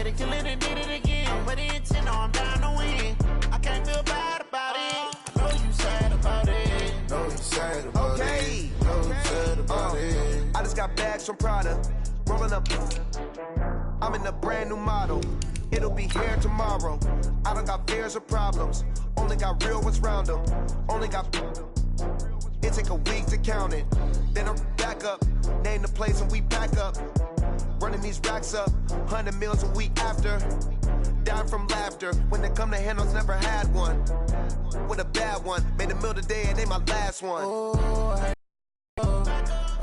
Made it, kill it, and did it again. But the intent, no, I'm down to win. I can't feel bad about it. I know you sad about it. Know you sad about it. Know you sad about it. I just got bags from Prada. Rolling up. I'm in a brand new model. It'll be here tomorrow. I don't got fears or problems. Only got real ones round them. Only got. It take a week to count it. Then I'm back up. Name the place and we pack up. Running these racks up. 100 meals a week after. Dying from laughter. When it come to handles, never had one. With a bad one. Made a meal today and they my last one. Oh, I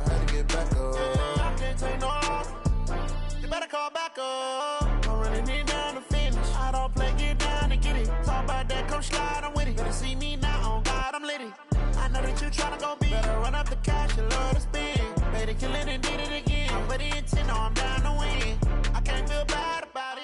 had to get back up. I can't take no off. You better call back up. I'm running it down to finish. I don't play, get down to get it. Talk about that, come slide, I'm with it. Better see me now, on God, I'm litty. I know that you tryna go big. Better run up the cash, you love to spend. Made it, kill it, and did it again. But the intent, no, I'm down to win. I can't feel bad about it.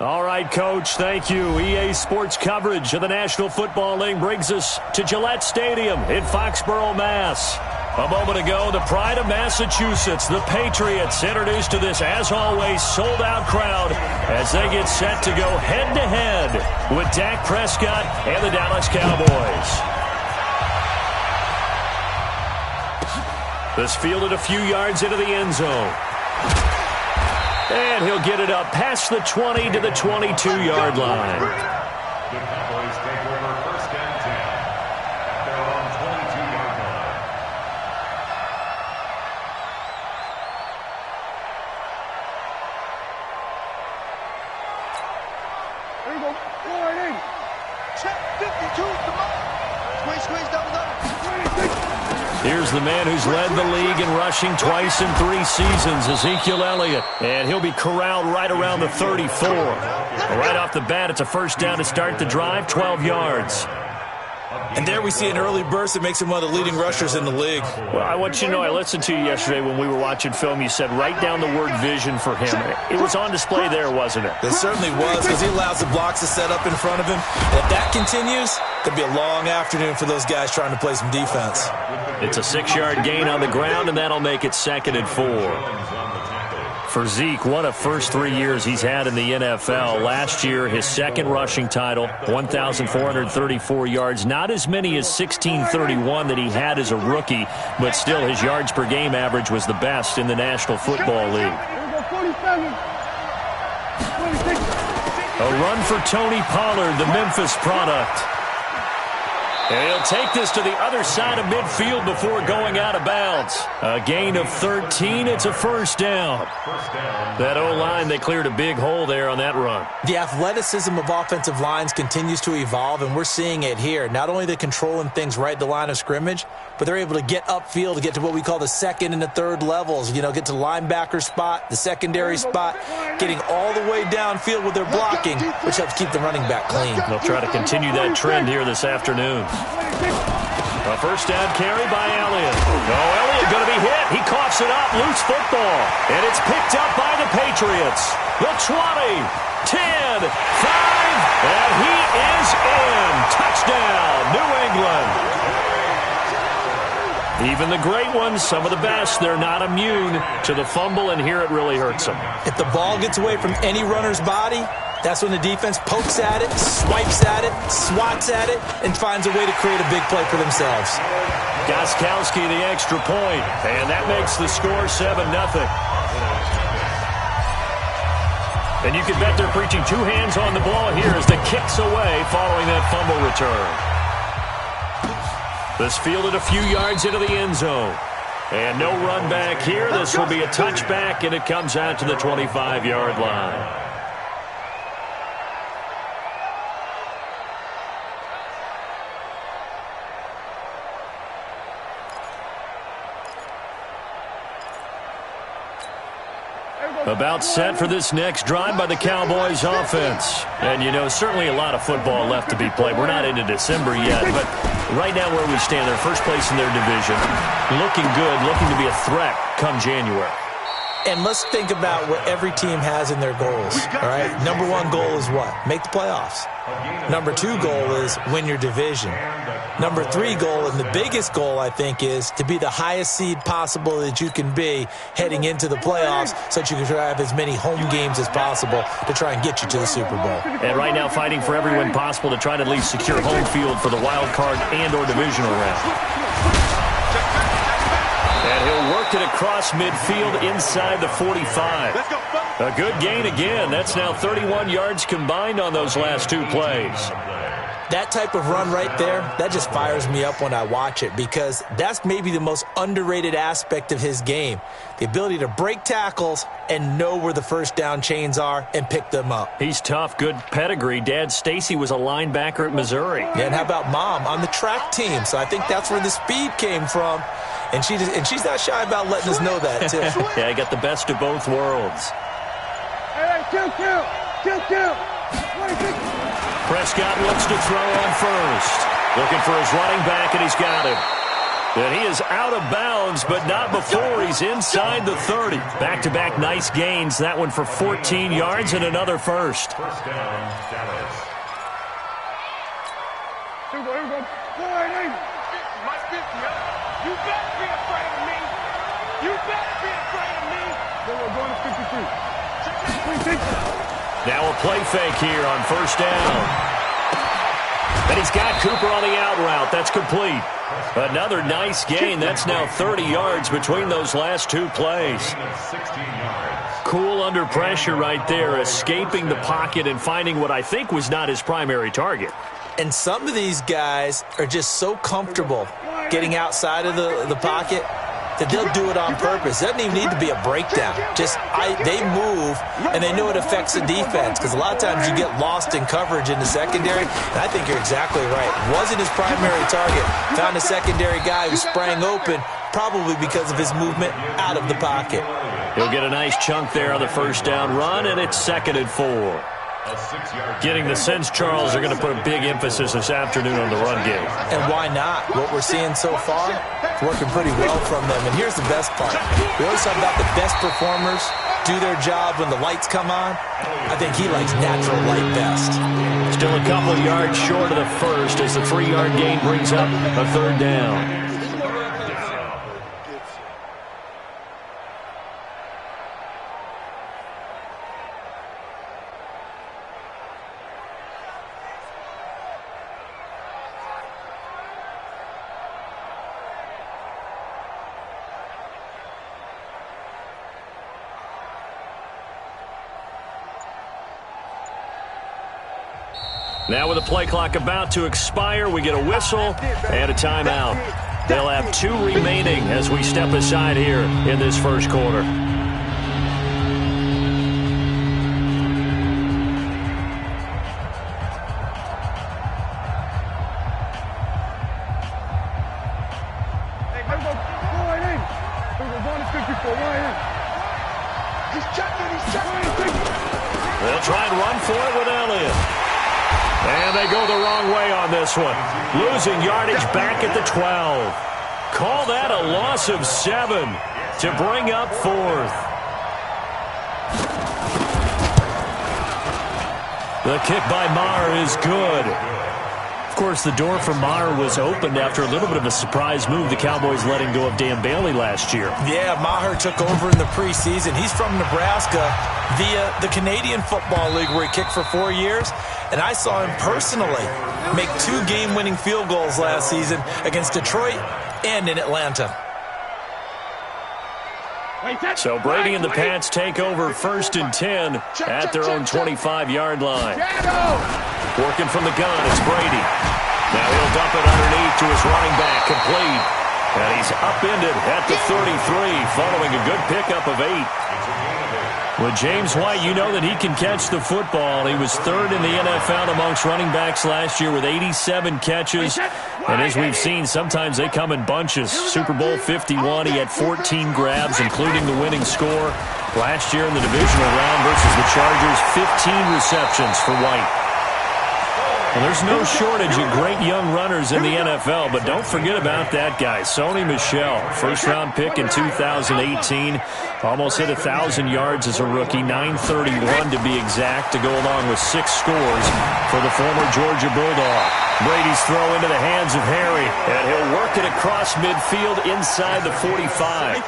All right, Coach, thank you. EA Sports coverage of the National Football League brings us to Gillette Stadium in Foxborough, Mass. A moment ago, the pride of Massachusetts, the Patriots, introduced to this, as always, sold-out crowd as they get set to go head-to-head with Dak Prescott and the Dallas Cowboys. This fielded a few yards into the end zone. And he'll get it up past the 20 to the 22-yard line. The Cowboys take over first and 10 at their own 22-yard line. There you go. Go right in. Check 52 is the mark. Squeeze, double. Here's the man who's led the league in rushing twice in 3 seasons, Ezekiel Elliott. And he'll be corralled right around the 34. Right off the bat, it's a first down to start the drive, 12 yards. And there we see an early burst that makes him one of the leading rushers in the league. Well, I want you to know, I listened to you yesterday when we were watching film. You said write down the word vision for him. It was on display there, wasn't it? It certainly was, because he allows the blocks to set up in front of him. And if that continues, it'll be a long afternoon for those guys trying to play some defense. It's a 6-yard gain on the ground, and that'll make it 2nd and 4. For Zeke, what a first 3 years he's had in the NFL. Last year, his second rushing title, 1,434 yards. Not as many as 1,631 that he had as a rookie, but still his yards per game average was the best in the National Football League. A run for Tony Pollard, the Memphis product. And he'll take this to the other side of midfield before going out of bounds. A gain of 13. It's a first down. That O-line, they cleared a big hole there on that run. The athleticism of offensive lines continues to evolve, and we're seeing it here. Not only are they controlling things right at the line of scrimmage, but they're able to get upfield to get to what we call the second and the third levels. You know, get to the linebacker spot, the secondary spot, getting all the way downfield with their blocking, which helps keep the running back clean. They'll try to continue that trend here this afternoon. A first down carry by Elliott. Oh, Elliott going to be hit. He coughs it up. Loose football. And it's picked up by the Patriots. The 20, 10, 5, and he is in. Touchdown, New England. Even the great ones, some of the best, they're not immune to the fumble, and here it really hurts them. If the ball gets away from any runner's body, that's when the defense pokes at it, swipes at it, swats at it, and finds a way to create a big play for themselves. Gostkowski the extra point, and that makes the score 7-0. And you can bet they're preaching 2 hands on the ball here as the kick's away following that fumble return. This fielded a few yards into the end zone. And no run back here. This will be a touchback, and it comes out to the 25-yard line. About set for this next drive by the Cowboys offense. And, you know, certainly a lot of football left to be played. We're not into December yet, but right now where we stand, they're first place in their division. Looking good, looking to be a threat come January. And let's think about what every team has in their goals, all right? Number one goal is what? Make the playoffs. Number two goal is win your division. Number three goal, and the biggest goal, I think, is to be the highest seed possible that you can be heading into the playoffs so that you can try to have as many home games as possible to try and get you to the Super Bowl. And right now fighting for every win possible to try to at least secure home field for the wild card and or divisional round. And he'll work it across midfield inside the 45. A good gain again. That's now 31 yards combined on those last two plays. That type of run right there, that just fires me up when I watch it because that's maybe the most underrated aspect of his game. The ability to break tackles and know where the first down chains are and pick them up. He's tough, good pedigree. Dad Stacy was a linebacker at Missouri. Yeah, and how about Mom on the track team? So I think that's where the speed came from. And she's not shy about letting us know that, too. Yeah, I got the best of both worlds. Hey, kill. Prescott looks to throw on first. Looking for his running back, and he's got him. And he is out of bounds, but not before he's inside the 30. Back-to-back nice gains. That one for 14 yards and another first. First down, Dallas. Here we go. Boy, hey. My 50, You better be afraid of me. You better be afraid of me. Then we're going to 53. Now a play fake here on first down. And he's got Cooper on the out route. That's complete. Another nice gain. That's now 30 yards between those last two plays. 16 yards. Cool under pressure right there, escaping the pocket and finding what I think was not his primary target. And some of these guys are just so comfortable getting outside of the pocket that they'll do it on purpose. It doesn't even need to be a breakdown. They move, and they know it affects the defense because a lot of times you get lost in coverage in the secondary, and I think you're exactly right. Wasn't his primary target. Found a secondary guy who sprang open, probably because of his movement out of the pocket. He'll get a nice chunk there on the first down run, and it's 2nd and 4. Getting the sense Charles are going to put a big emphasis this afternoon on the run game. And why not? What we're seeing so far, it's working pretty well from them. And here's the best part. We always talk about the best performers do their job when the lights come on. I think he likes natural light best. Still a couple yards short of the first as the 3-yard gain brings up a third down. Now with the play clock about to expire, we get a whistle and a timeout. They'll have 2 remaining as we step aside here in this first quarter. They'll try and run for it with Elliott. And they go the wrong way on this one. Losing yardage back at the 12. Call that a loss of 7 to bring up 4th. The kick by Maher is good. Of course, the door for Maher was opened after a little bit of a surprise move. The Cowboys letting go of Dan Bailey last year. Yeah, Maher took over in the preseason. He's from Nebraska via the Canadian Football League where he kicked for 4 years. And I saw him personally make 2 game-winning field goals last season against Detroit and in Atlanta. So Brady and the Pats take over 1st and 10 at their own 25-yard line. Working from the gun, it's Brady. Now he'll dump it underneath to his running back, complete. And he's upended at the 33, following a good pickup of 8. With James White, you know that he can catch the football. He was 3rd in the NFL amongst running backs last year with 87 catches. And as we've seen, sometimes they come in bunches. Super Bowl 51, he had 14 grabs, including the winning score. Last year in the divisional round versus the Chargers, 15 receptions for White. Well, there's no shortage of great young runners in the NFL, but don't forget about that guy, Sony Michel. First-round pick in 2018. Almost hit 1,000 yards as a rookie, 931 to be exact, to go along with 6 scores for the former Georgia Bulldog. Brady's throw into the hands of Harry, and he'll work it across midfield inside the 45.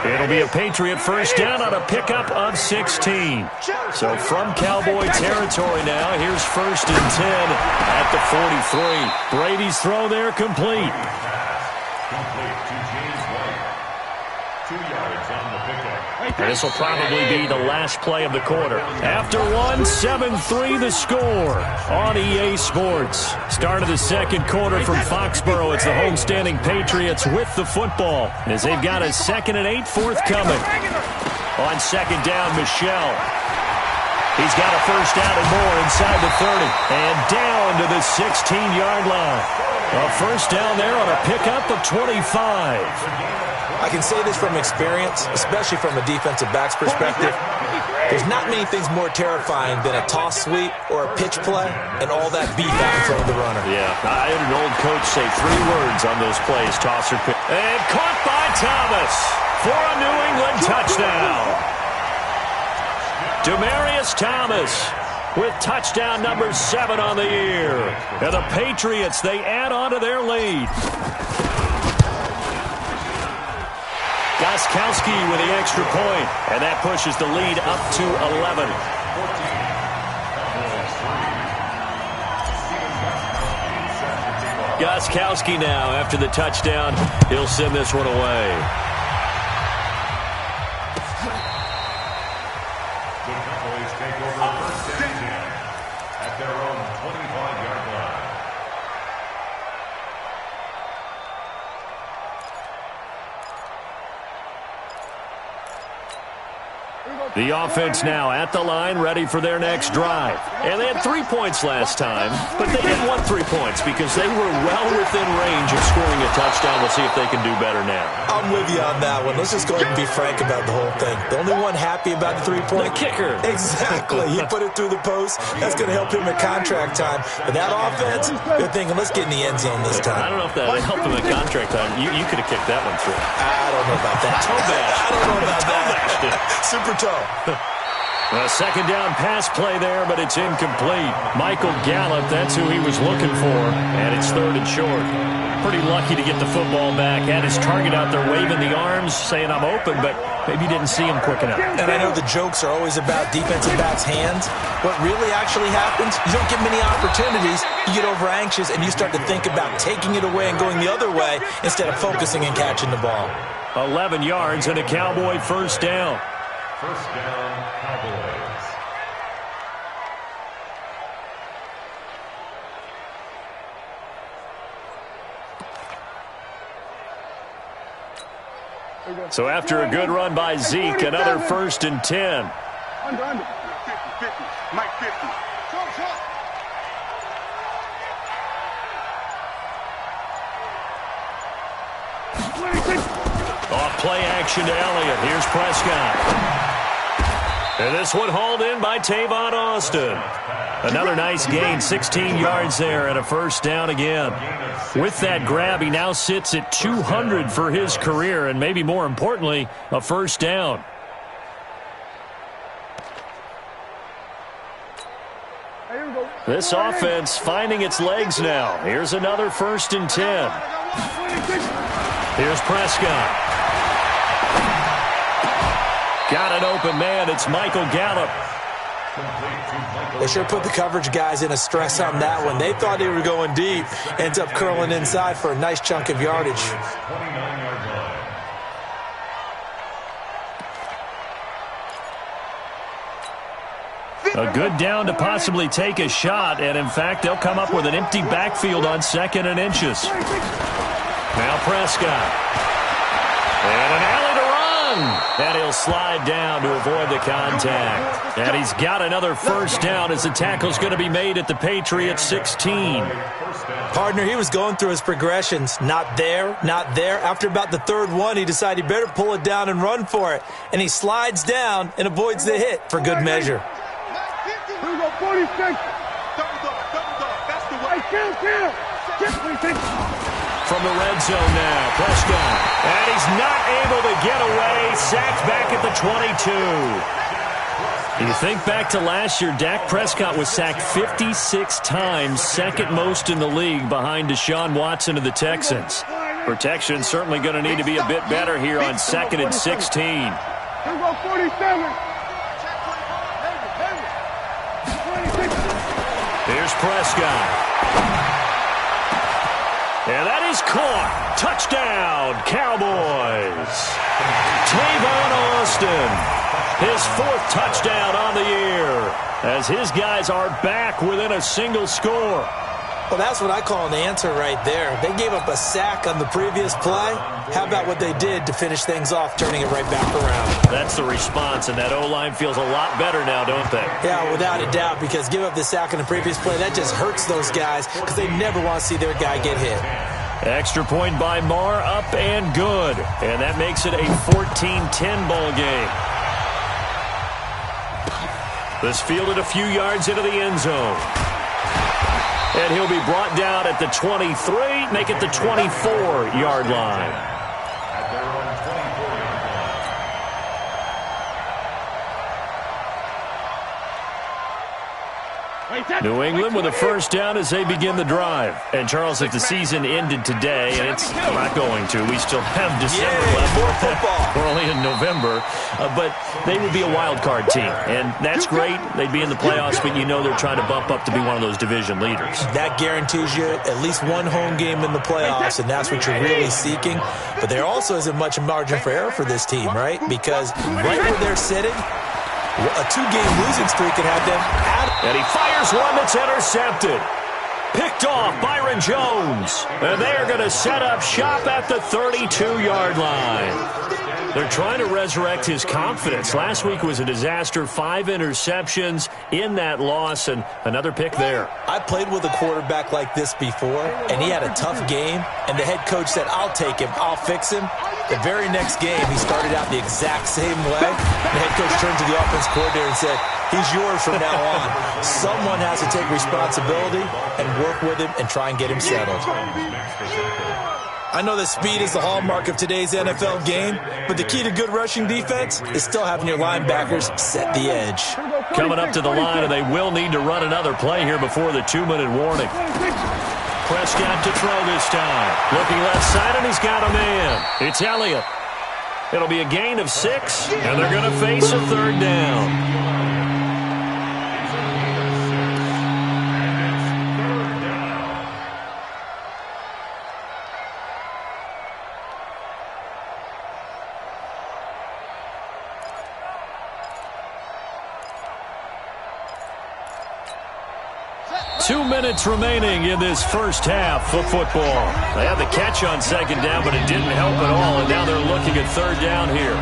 It'll be a Patriot first down on a pickup of 16. So from Cowboy territory now, here's 1st and 10 at the 43. Brady's throw there complete. Complete to James White. 2 yards on the pickup. And this will probably be the last play of the quarter. After one, 7-3 the score on EA Sports. Start of the second quarter from Foxborough. It's the homestanding Patriots with the football as they've got a 2nd and 8 forthcoming. On second down, Michel. He's got a first down and more inside the 30. And down to the 16-yard line. A first down there on a pickup of 25. I can say this from experience, especially from a defensive back's perspective. There's not many things more terrifying than a toss sweep or a pitch play and all that beef out in front of the runner. Yeah, I had an old coach say 3 words on those plays, toss or pitch. And caught by Thomas for a New England touchdown. Demaryius Thomas with touchdown number 7 on the year. And the Patriots, they add on to their lead. Gostkowski with the extra point, and that pushes the lead up to 11. Gostkowski now, after the touchdown, he'll send this one away. The Cowboys take over 1st and 10 at their own 25-yard line. The offense now at the line, ready for their next drive. And they had 3 points last time, but they didn't want 3 points because they were well within range of scoring a touchdown. We'll see if they can do better now. I'm with you on that one. Let's just go ahead and be frank about the whole thing. The only one happy about the 3-point? The kicker. Exactly. He put it through the post. That's going to help him at contract time. But that offense, they're thinking, let's get in the end zone this time. I don't know if that helped him at contract time. You could have kicked that one through. I don't know about that. Toe bash. I don't know about that. Super toe. A second down pass play there, but it's incomplete. Michael Gallup, that's who he was looking for, and it's 3rd and short. Pretty lucky to get the football back. Had his target out there waving the arms, saying I'm open, but maybe didn't see him quick enough. And I know the jokes are always about defensive backs' hands. What really actually happens, you don't get many opportunities. You get over anxious, and you start to think about taking it away and going the other way instead of focusing and catching the ball. 11 yards and a Cowboy first down. First down, Cowboys. So after a good run by Zeke, another 1st and 10. Under. 50, Mike 50. Off play action to Elliott. Here's Prescott. And this one hauled in by Tavon Austin. Another nice gain, 16 yards there and a first down again. With that grab, he now sits at 200 for his career, and maybe more importantly, a first down. This offense finding its legs now. Here's another 1st and 10. Here's Prescott. Got an open man. It's Michael Gallup. They sure put the coverage guys in a stress on that one. They thought they were going deep. Ends up curling inside for a nice chunk of yardage. 29-yard line. A good down to possibly take a shot, and in fact, they'll come up with an empty backfield on 2nd and inches. Now Prescott. And an alley to run. And he'll slide down to avoid the contact. And he's got another first down as the tackle's going to be made at the Patriots 16. Partner, he was going through his progressions. Not there, not there. After about the 3rd one, he decided he better pull it down and run for it. And he slides down and avoids the hit for good measure. Here we go, 46. From the red zone now, Prescott. And he's not able to get away. Sacked back at the 22. You think back to last year, Dak Prescott was sacked 56 times, second most in the league behind Deshaun Watson of the Texans. Protection certainly going to need to be a bit better here on 2nd and 16. Here go 47. Here's Prescott. And that is caught. Touchdown, Cowboys. Tavon Austin, his 4th touchdown on the year, as his guys are back within a single score. Well, that's what I call an answer right there. They gave up a sack on the previous play. How about what they did to finish things off, turning it right back around? That's the response, and that O-line feels a lot better now, don't they? Yeah, without a doubt, because give up the sack on the previous play, that just hurts those guys because they never want to see their guy get hit. Extra point by Marr, up and good. And that makes it a 14-10 ball game. This fielded a few yards into the end zone. And he'll be brought down at the 23, make it the 24-yard line. At their own 24-yard line. New England with a first down as they begin the drive. And, Charles, if the season ended today, and it's not going to, we still have December left. More football. We're only in November. But they would be a wild card team. And that's great. They'd be in the playoffs, but you know they're trying to bump up to be one of those division leaders. That guarantees you at least one home game in the playoffs, and that's what you're really seeking. But there also isn't much margin for error for this team, right? Because right where they're sitting, a 2-game losing streak could have them out. And he fires one that's intercepted. Picked off Byron Jones. And they are going to set up shop at the 32-yard line. They're trying to resurrect his confidence. Last week was a disaster. 5 interceptions in that loss, and another pick there. I played with a quarterback like this before, and he had a tough game, and the head coach said, I'll take him, I'll fix him. The very next game, he started out the exact same way. The head coach turned to the offense coordinator and said, he's yours from now on. Someone has to take responsibility and work with him and try and get him settled. I know that speed is the hallmark of today's NFL game, but the key to good rushing defense is still having your linebackers set the edge. Coming up to the line, and they will need to run another play here before the 2-minute warning. Prescott to throw this time. Looking left side, and he's got a man. It's Elliott. It'll be a gain of 6, and they're going to face a 3rd down. 2 minutes remaining in this first half of football. They had the catch on 2nd down, but it didn't help at all, and now they're looking at 3rd down here.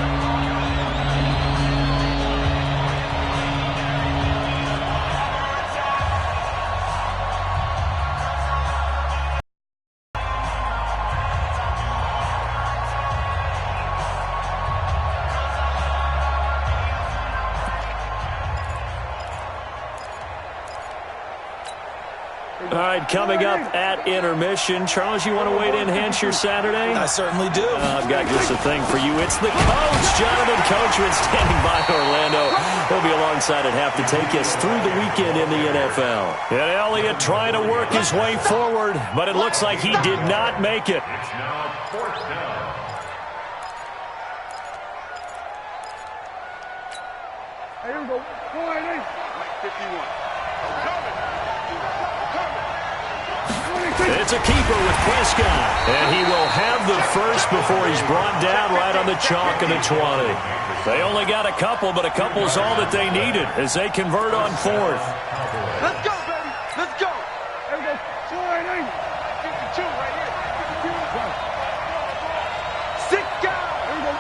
All right, coming up at intermission. Charles, you want to wait to enhance your Saturday? I certainly do. I've got just a thing for you. It's the coach, Jonathan Coachman, standing by Orlando. He'll be alongside at half to take us through the weekend in the NFL. And Elliott trying to work his way forward, but it looks like he did not make it. It's now 4th down. Here we go. 4-8. 51. It's a keeper with Prescott, and he will have the first before he's brought down right on the chalk of the 20. They only got a couple, but a couple's all that they needed as they convert on 4th. Let's go, baby. Let's go. Here we go. 4-8. 52 right here. 52. Sit down. Here we go.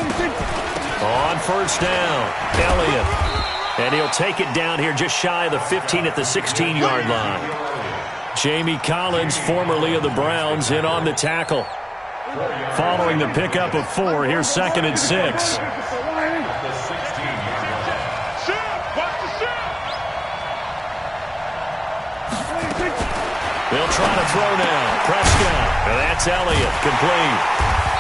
26. On 1st down, Elliott. And he'll take it down here just shy of the 15 at the 16-yard line. Jamie Collins, formerly of the Browns, in on the tackle. Following the pickup of 4, here's 2nd and 6. They'll try to throw now. Prescott. And that's Elliott. Complete.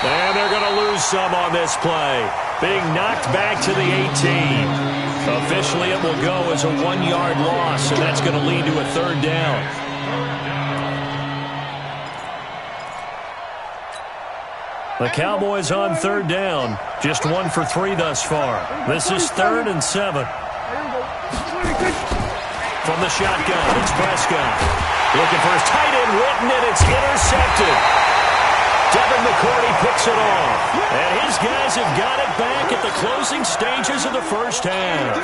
And they're going to lose some on this play. Being knocked back to the 18. Officially, it will go as a 1-yard loss, and that's going to lead to a third down. The Cowboys on third down. Just 1 for 3 thus far. This is 3rd and 7. From the shotgun, it's Prescott. Looking for his tight end, Witten, and it's intercepted. Devin McCourty picks it off. And his guys have got it back at the closing stages of the first half.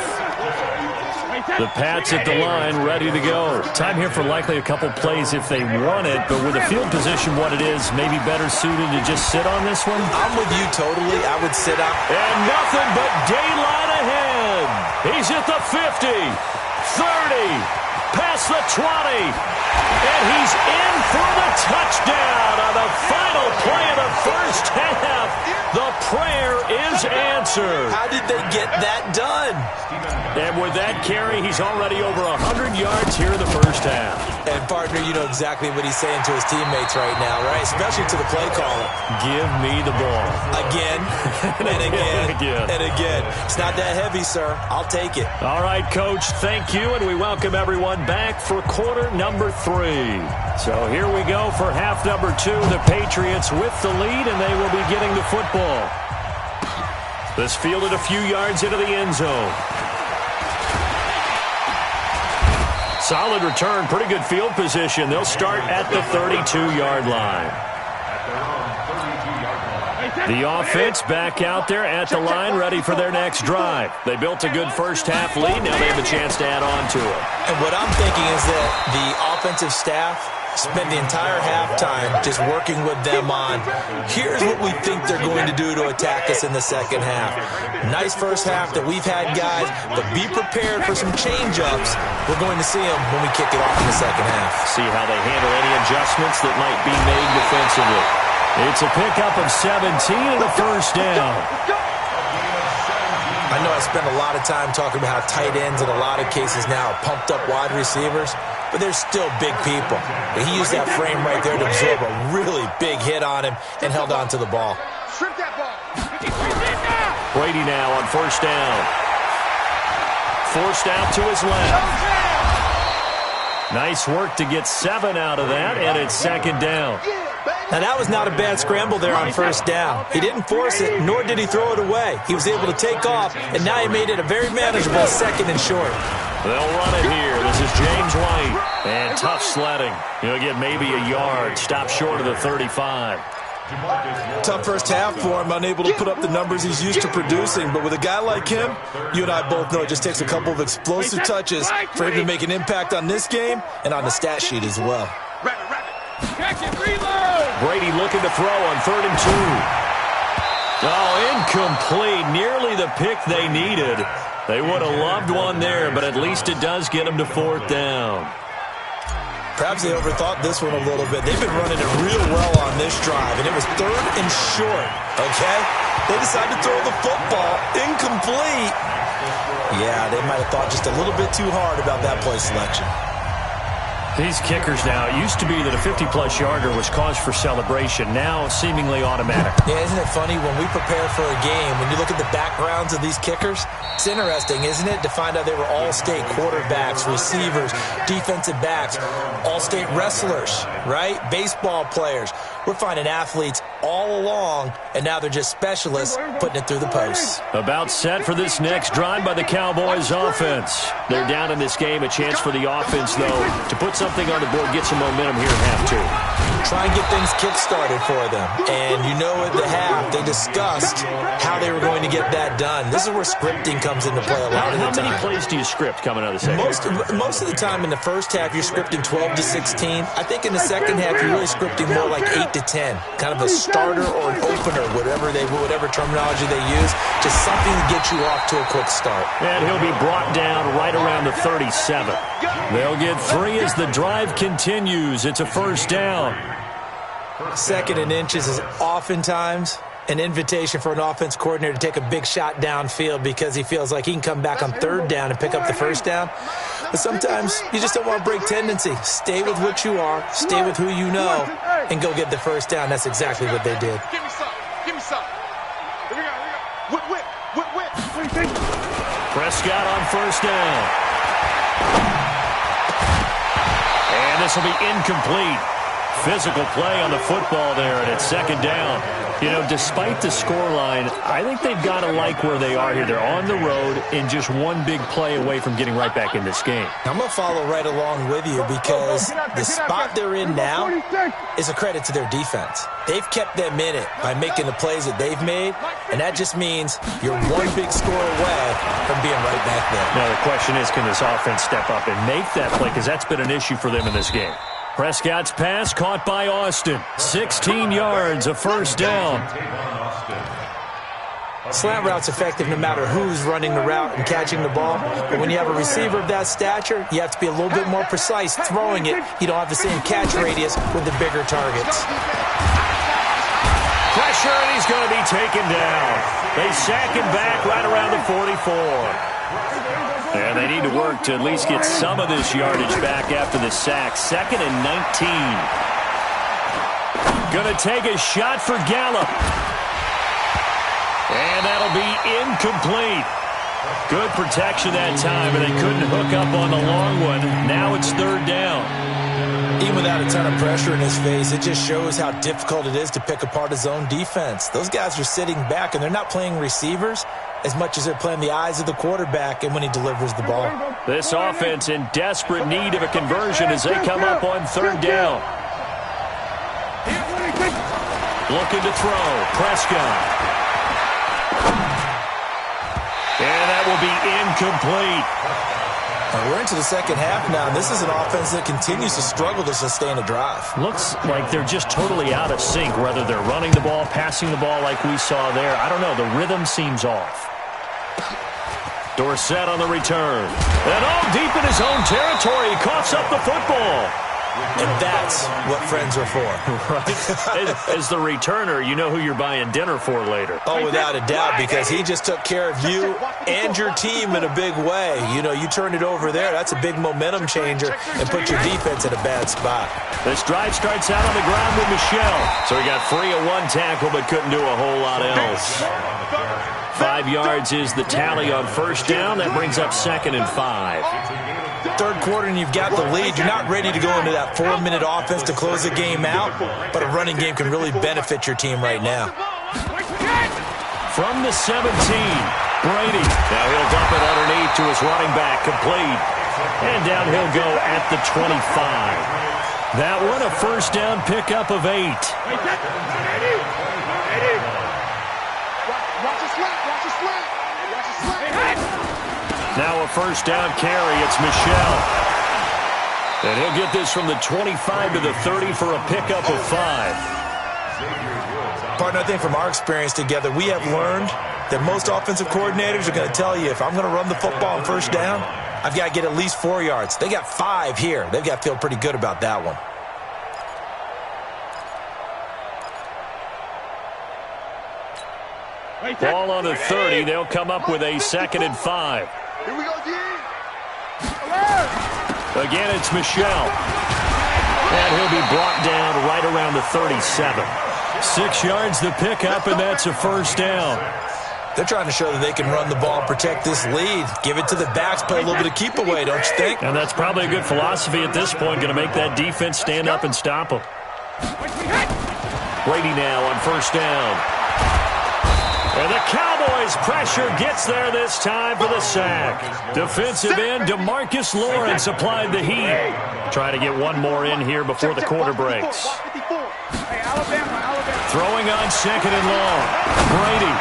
The Pats at the line, ready to go. Time here for likely a couple plays if they want it, but with the field position what it is, maybe better suited to just sit on this one? I'm with you totally. I would sit on. And nothing but daylight ahead. He's at the 50, 30, past the 20, and he's in for the touchdown on the final play of the first half. The prayer is answered. How did they get that done? And with that carry, he's already over 100 yards here in the first half. And, partner, you know exactly what he's saying to his teammates right now, right? Especially to the play caller. Give me the ball. Again, and again, and again. It's not that heavy, sir. I'll take it. All right, Coach, thank you, and we welcome everyone back for quarter number 3. So here we go for half number 2. The Patriots with the lead, and they will be getting the football. This fielded a few yards into the end zone. Solid return, pretty good field position. They'll start at the 32-yard line. The offense back out there at the line, ready for their next drive. They built a good first half lead. Now they have a chance to add on to it. And what I'm thinking is that the offensive staff spend the entire halftime just working with them on, here's what we think they're going to do to attack us in the second half. Nice first half that we've had, guys, but be prepared for some change-ups. We're going to see them when we kick it off in the second half. See how they handle any adjustments that might be made defensively. It's a pickup of 17 and a first down. I know I spend a lot of time talking about how tight ends in a lot of cases now are pumped up wide receivers, but they're still big people. But he used that frame right there to absorb a really big hit on him and held on to the ball. Brady now on first down. Forced out to his left. Nice work to get 7 out of that, and it's second down. Now, that was not a bad scramble there on first down. He didn't force it, nor did he throw it away. He was able to take off, and now he made it a very manageable 2nd and short. They'll run it here. This is James White. And tough sledding. He'll get maybe a yard. Stop short of the 35. Tough first half for him, unable to put up the numbers he's used to producing. But with a guy like him, you and I both know it just takes a couple of explosive touches for him to make an impact on this game and on the stat sheet as well. Brady looking to throw on 3rd and 2. Oh, incomplete. Nearly the pick they needed. They would have loved one there, but at least it does get them to 4th down. Perhaps they overthought this one a little bit. They've been running it real well on this drive, and it was 3rd and short, okay? They decided to throw the football. Incomplete. Yeah, they might have thought just a little bit too hard about that play selection. These kickers now, it used to be that a 50-plus yarder was cause for celebration. Now, seemingly automatic. Yeah, isn't it funny? When we prepare for a game, when you look at the backgrounds of these kickers, it's interesting, isn't it, to find out they were all-state quarterbacks, receivers, defensive backs, all-state wrestlers, right? Baseball players. We're finding athletes all along, and now they're just specialists putting it through the posts. About set for this next drive by the Cowboys offense. They're down in this game. A chance for the offense, though, to put something on the board, get some momentum here in half 2. Try and get things kick-started for them. And you know at the half, they discussed how they were going to get that done. This is where scripting comes into play a lot of the time. How many plays do you script coming out of the second half? Most of the time in the first half, you're scripting 12 to 16. I think in the second half, you're really scripting more like 8 to 10. Kind of a starter or an opener, whatever terminology they use. Just something to get you off to a quick start. And he'll be brought down right around the 37. They'll get 3 as the drive continues. It's a first down. 2nd and inches is oftentimes An invitation for an offense coordinator to take a big shot downfield because he feels like he can come back on third down and pick up the first down. But sometimes you just don't want to break tendency. Stay with what you are, stay with who you know, and go get the first down. That's exactly what they did. Give me some. Give me some. Here we go. Whip. Prescott on first down. And this will be incomplete. Physical play on the football there, and it's second down. You know, despite the scoreline, I think they've got to like where they are here. They're on the road and just one big play away from getting right back in this game. I'm going to follow right along with you because the spot they're in now is a credit to their defense. They've kept them in it by making the plays that they've made, and that just means you're one big score away from being right back there. Now, the question is, can this offense step up and make that play? Because that's been an issue for them in this game. Prescott's pass caught by Austin. 16 yards, a first down. Slant route's effective no matter who's running the route and catching the ball. But when you have a receiver of that stature, you have to be a little bit more precise throwing it. You don't have the same catch radius with the bigger targets. Pressure, and he's going to be taken down. They sack him back right around the 44. And they need to work to at least get some of this yardage back after the sack. 2nd and 19. Going to take a shot for Gallup. And that'll be incomplete. Good protection that time, but they couldn't hook up on the long one. Now it's third down. Even without a ton of pressure in his face, it just shows how difficult it is to pick apart his own defense. Those guys are sitting back, and they're not playing receivers as much as they're playing the eyes of the quarterback and when he delivers the ball. This offense in desperate need of a conversion as they come up on third down. Looking to throw. Prescott. And that will be incomplete. We're into the second half now, and this is an offense that continues to struggle to sustain a drive. Looks like they're just totally out of sync, whether they're running the ball, passing the ball like we saw there. I don't know. The rhythm seems off. Dorsett on the return. And all deep in his own territory. He coughs up the football. And that's what friends are for. Right. As the returner, you know who you're buying dinner for later. Oh, without a doubt, because he just took care of you and your team in a big way. You know, you turn it over there, that's a big momentum changer and put your defense in a bad spot. This drive starts out on the ground with Michel. So he got free of one tackle but couldn't do a whole lot else. 5 yards is the tally on first down. That brings up 2nd and 5. Third quarter and you've got the lead. You're not ready to go into that 4-minute offense to close the game out, but a running game can really benefit your team right now. From the 17, Brady. Now he'll dump it underneath to his running back, complete. And down he'll go at the 25. That one a first down pickup of 8. Now a first down carry. It's Michel. And he'll get this from the 25 to the 30 for a pickup of 5. Partner, I think from our experience together, we have learned that most offensive coordinators are going to tell you, if I'm going to run the football on first down, I've got to get at least 4 yards. They got 5 here. They've got to feel pretty good about that one. Ball on the 30. They'll come up with a 2nd and 5. Here we go, D. Again, it's Michel. And he'll be brought down right around the 37. 6 yards the pickup, and that's a first down. They're trying to show that they can run the ball and protect this lead. Give it to the backs, play a little bit of keep away, don't you think? And that's probably a good philosophy at this point, going to make that defense stand up and stop them. Brady now on first down. And the Cowboys pressure gets there this time for the sack. Defensive end DeMarcus Lawrence applied the heat. Trying to get one more in here before the quarter breaks. Throwing on 2nd and long. Brady.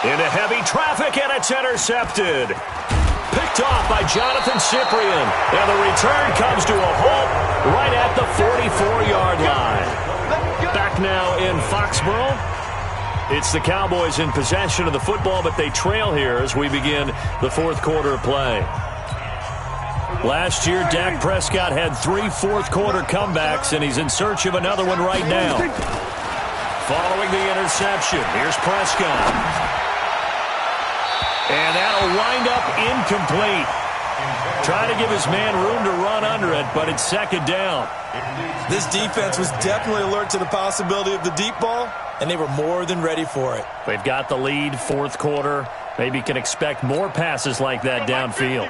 Into heavy traffic, and it's intercepted. Picked off by Jonathan Cyprien. And the return comes to a halt right at the 44-yard line. Back now in Foxborough. It's the Cowboys in possession of the football, but they trail here as we begin the fourth quarter of play. Last year, Dak Prescott had 3 fourth-quarter comebacks, and he's in search of another one right now. following the interception. Here's Prescott. And that'll wind up incomplete. Trying to give his man room to run under it, but it's second down. This defense was definitely alert to the possibility of the deep ball, and they were more than ready for it. They've got the lead, fourth quarter. Maybe can expect more passes like that downfield.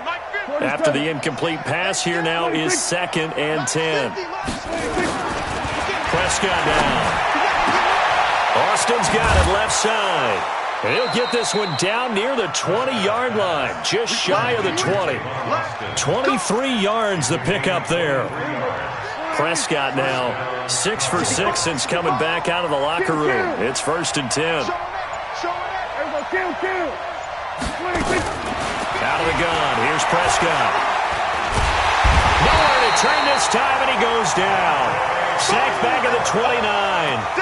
After the incomplete pass, here now is 2nd and 10. Prescott down. Austin's got it left side. And he'll get this one down near the 20-yard line, just shy of the 20. 23 yards the pickup there. Prescott now 6 for 6 since coming back out of the locker room. It's 1st and 10. Out of the gun. Here's Prescott. Nowhere to turn this time, and he goes down. Sacked back at the 29.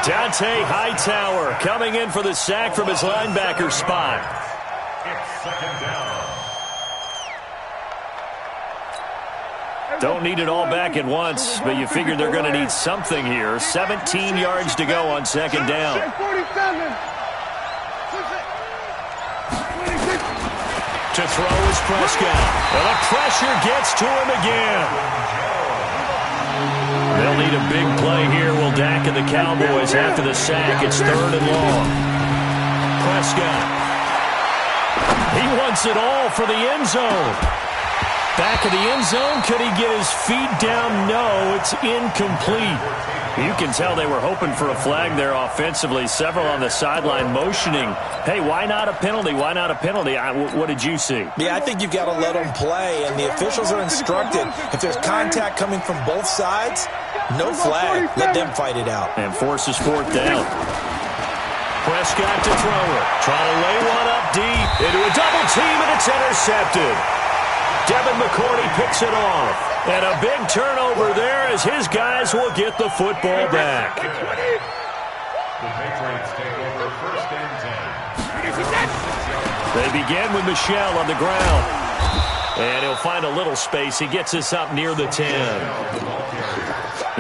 Dante Hightower coming in for the sack from his linebacker spot. It's 2nd down. Don't need it all back at once, but you figure they're going to need something here. 17 yards to go on 2nd down. To throw is Prescott. Well, the pressure gets to him again. They'll need a big play here. Will Dak and the Cowboys after the sack. It's 3rd and long. Prescott. He wants it all for the end zone. Back of the end zone. Could he get his feet down? No, it's incomplete. You can tell they were hoping for a flag there offensively. Several on the sideline motioning. Hey, why not a penalty? Why not a penalty? What did you see? Yeah, I think you've got to let them play, and the officials are instructed. If there's contact coming from both sides, no flag. Let them fight it out. And forces 4th down. Prescott to throw it. Trying to lay one up deep. Into a double team, and it's intercepted. Devin McCourty picks it off. And a big turnover there as his guys will get the football back. The Patriots take over 1st and 10. They begin with Michel on the ground. And he'll find a little space. He gets us up near the 10.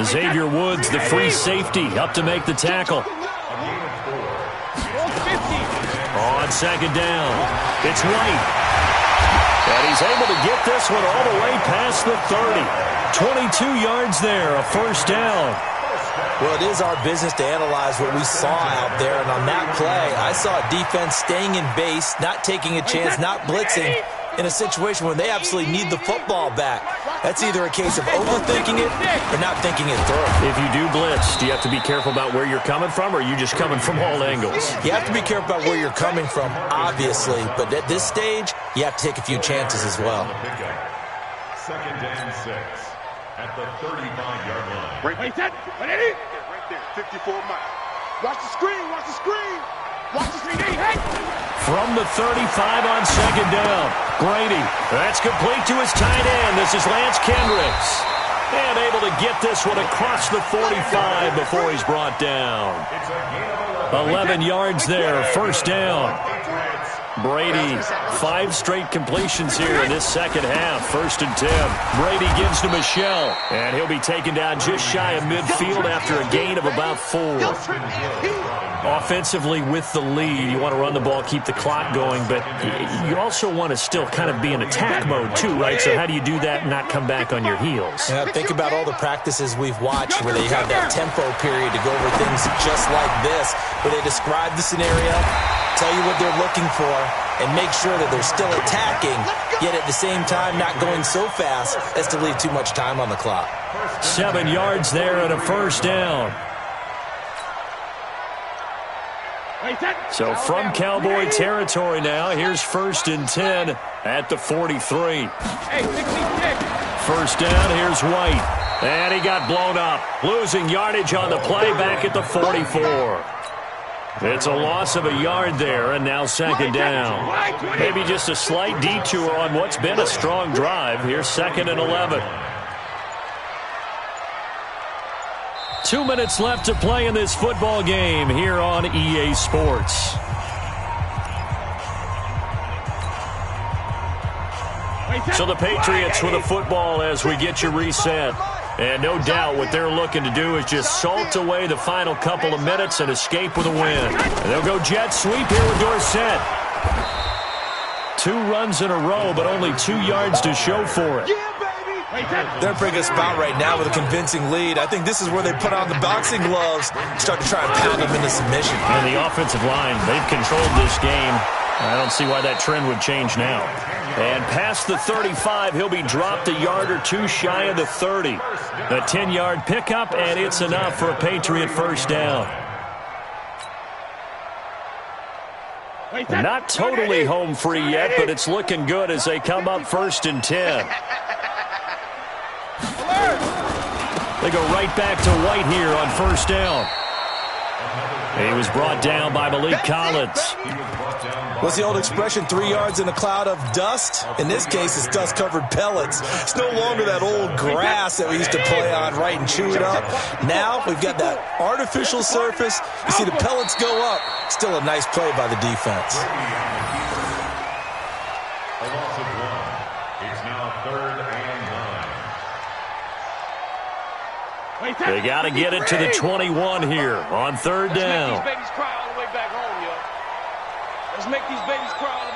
Xavier Woods, the free safety, up to make the tackle. On 2nd down, it's White. And he's able to get this one all the way past the 30. 22 yards there, a 1st down. Well, it is our business to analyze what we saw out there. And on that play, I saw a defense staying in base, not taking a chance, not blitzing, in a situation where they absolutely need the football back. That's either a case of overthinking it or not thinking it through. If you do blitz, do you have to be careful about where you're coming from, or are you just coming from all angles? You have to be careful about where you're coming from, obviously. But at this stage, you have to take a few chances as well. 2nd and 6 at the 35-yard line. Wait, set. Right there, 54 miles. Watch the screen, watch the screen. Watch the screen, hey! From the 35 on 2nd down. Brady, that's complete to his tight end. This is Lance Kendricks. And able to get this one across the 45 before he's brought down. 11 yards there, 1st down. Brady, 5 straight completions here in this second half. 1st and 10. Brady gives to Michel, and he'll be taken down just shy of midfield after a gain of about 4. Offensively with the lead, you want to run the ball, keep the clock going, but you also want to still kind of be in attack mode too, right? So how do you do that and not come back on your heels? Yeah, think about all the practices we've watched where they have that tempo period to go over things just like this, where they describe the scenario, tell you what they're looking for, and make sure that they're still attacking, yet at the same time not going so fast as to leave too much time on the clock. 7 yards there and a 1st down. So from Cowboy territory now, here's 1st and 10 at the 43. 1st down, here's White. And he got blown up, losing yardage on the play back at the 44. It's a loss of a yard there, and now 2nd down. Maybe just a slight detour on what's been a strong drive. Here's 2nd and 11. 2 minutes left to play in this football game here on EA Sports. So the Patriots with a football as we get you reset. And no doubt what they're looking to do is just salt away the final couple of minutes and escape with a win. And they'll go jet sweep here with Dorsett. 2 runs in a row, but only 2 yards to show for it. They're in a pretty good spot right now with a convincing lead. I think this is where they put on the boxing gloves, start to try and pound them into submission. And the offensive line, they've controlled this game. I don't see why that trend would change now. And past the 35, he'll be dropped a yard or 2 shy of the 30. The 10-yard pickup, and it's enough for a Patriot first down. And not totally home free yet, but it's looking good as they come up 1st and 10. They go right back to White here on 1st down. He was brought down by Malik Collins. What's the old expression, 3 yards in a cloud of dust? In this case, it's dust-covered pellets. It's no longer that old grass that we used to play on, right, and chew it up. Now we've got that artificial surface. You see the pellets go up. Still a nice play by the defense. A loss of 1. It's now 3rd and 9. They got to get it to the 21 here on 3rd down. Let's make these babies cry all the way back home, yo. Let's make these babies cry all